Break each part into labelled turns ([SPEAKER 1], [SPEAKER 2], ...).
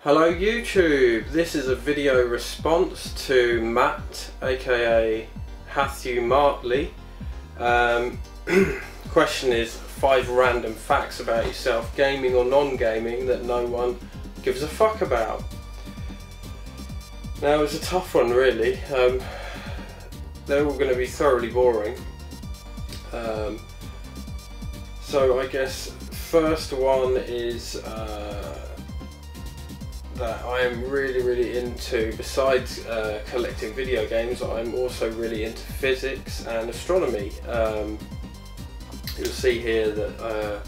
[SPEAKER 1] Hello YouTube, this is a video response to Matt aka hatthewmartley. Question is 5 random facts about yourself, gaming or non-gaming, that no one gives a fuck about. Now it's a tough one really, they're all going to be thoroughly boring. So I guess first one is that I am really into, besides collecting video games, I'm also really into physics and astronomy. You'll see here that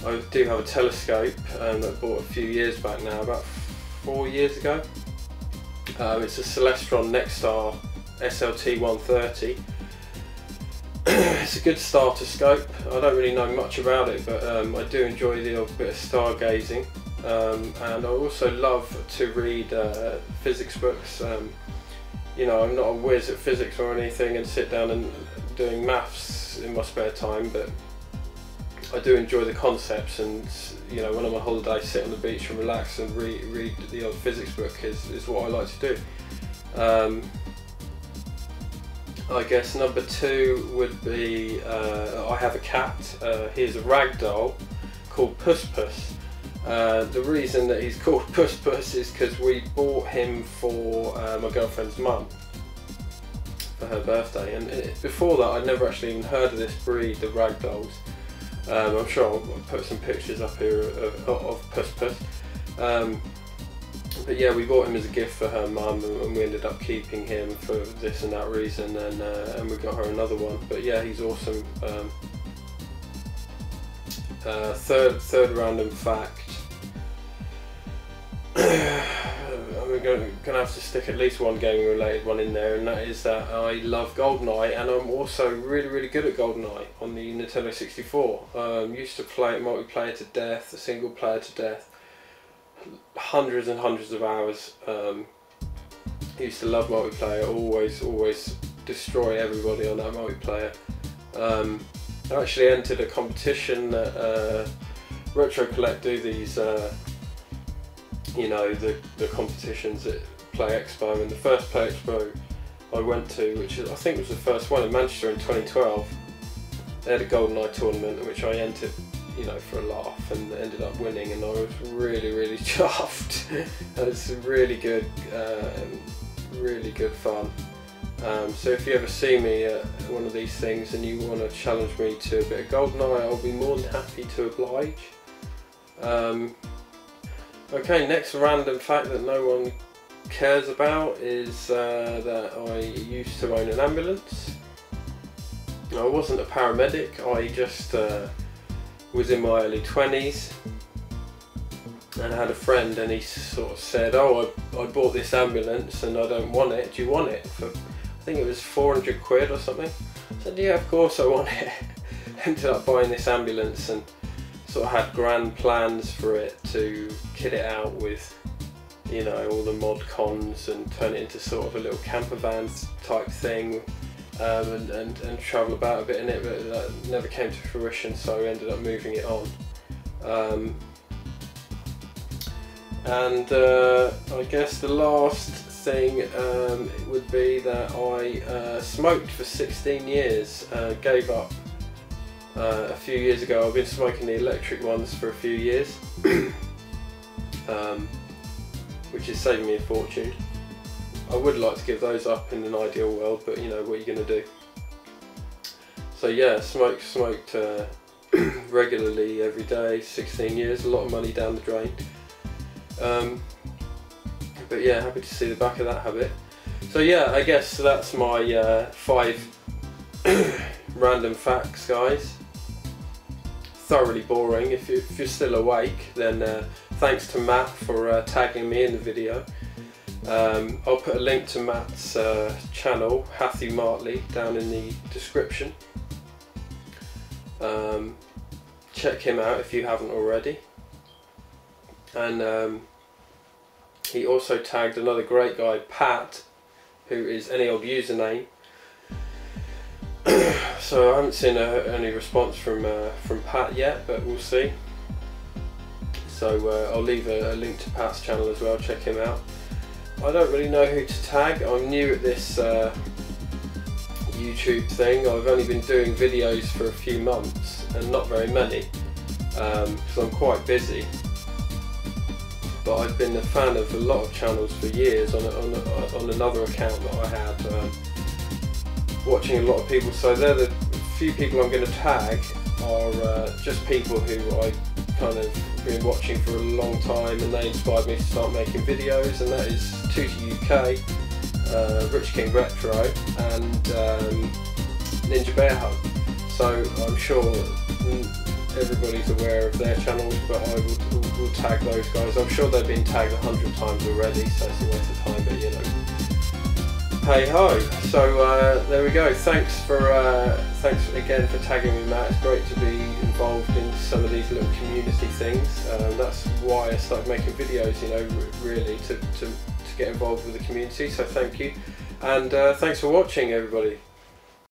[SPEAKER 1] I do have a telescope that I bought a few years back now, about 4 years ago. It's a Celestron Nexstar SLT 130. It's a good starter scope. I don't really know much about it, but I do enjoy the odd bit of stargazing. And I also love to read physics books. You know, I'm not a whiz at physics or anything and sit down and doing maths in my spare time, but I do enjoy the concepts, and you know, when I'm on holiday, sit on the beach and relax and read the odd physics book is what I like to do. I guess number 2 would be I have a cat. He's a ragdoll called Puss Puss. The reason that he's called Puss Puss is because we bought him for my girlfriend's mum for her birthday, and before that I'd never actually even heard of this breed, the ragdolls. I'm sure I'll put some pictures up here of Puss Puss. But yeah, we bought him as a gift for her mum, and we ended up keeping him for this and that reason, and we got her another one. But yeah, he's awesome. Third random fact. I'm going to have to stick at least one gaming related one in there, and that is that I love GoldenEye, and I'm also really good at GoldenEye on the Nintendo 64. Used to play it multiplayer to death, single player to death, hundreds and hundreds of hours. Used to love multiplayer, always destroy everybody on that multiplayer. I actually entered a competition that Retro Collect do, these you know, the competitions at Play Expo, and the first Play Expo I went to, which I think was the first one in Manchester in 2012, they had a GoldenEye tournament in which I entered, you know, for a laugh, and ended up winning, and I was really chuffed. It was really good fun. So if you ever see me at one of these things and you want to challenge me to a bit of GoldenEye, I'll be more than happy to oblige. Okay, next random fact that no one cares about is that I used to own an ambulance. I wasn't a paramedic, I just was in my early 20s, and I had a friend, and he sort of said, oh, I bought this ambulance and I don't want it, do you want it? For, I think it was 400 quid or something. I said, yeah, of course I want it. Ended up buying this ambulance, and sort of had grand plans for it, to kit it out with, you know, all the mod cons and turn it into sort of a little camper van type thing, and travel about a bit in it, but that never came to fruition, so I ended up moving it on. And I guess the last thing would be that I smoked for 16 years, gave up a few years ago. I've been smoking the electric ones for a few years, which is saving me a fortune. I would like to give those up in an ideal world, but you know, what are you going to do? So yeah, smoked regularly every day, 16 years, a lot of money down the drain. But yeah, happy to see the back of that habit. So yeah, I guess that's my 5 random facts, guys. Thoroughly boring. If you're still awake, then thanks to Matt for tagging me in the video. I'll put a link to Matt's channel, hatthewmartley, down in the description. Check him out if you haven't already. And he also tagged another great guy, Pat, who is any old username. So I haven't seen any response from Pat yet, but we'll see. So I'll leave a link to Pat's channel as well, check him out. I don't really know who to tag. I'm new at this YouTube thing. I've only been doing videos for a few months and not very many because I'm quite busy. But I've been a fan of a lot of channels for years on another account that I had, watching a lot of people. So they're the few people I'm going to tag are just people who I kind of been watching for a long time, and they inspired me to start making videos, and that is Tutti UK, Rich King Retro, and Ninja Bear Hug. So I'm sure everybody's aware of their channels, but I will tag those guys. I'm sure they've been tagged 100 times already, so it's a waste of time, but you know, hey ho. So there we go. Thanks again for tagging me, Matt. It's great to be involved in some of these little community things. That's why I started making videos, you know, really to get involved with the community. So thank you, and thanks for watching, everybody.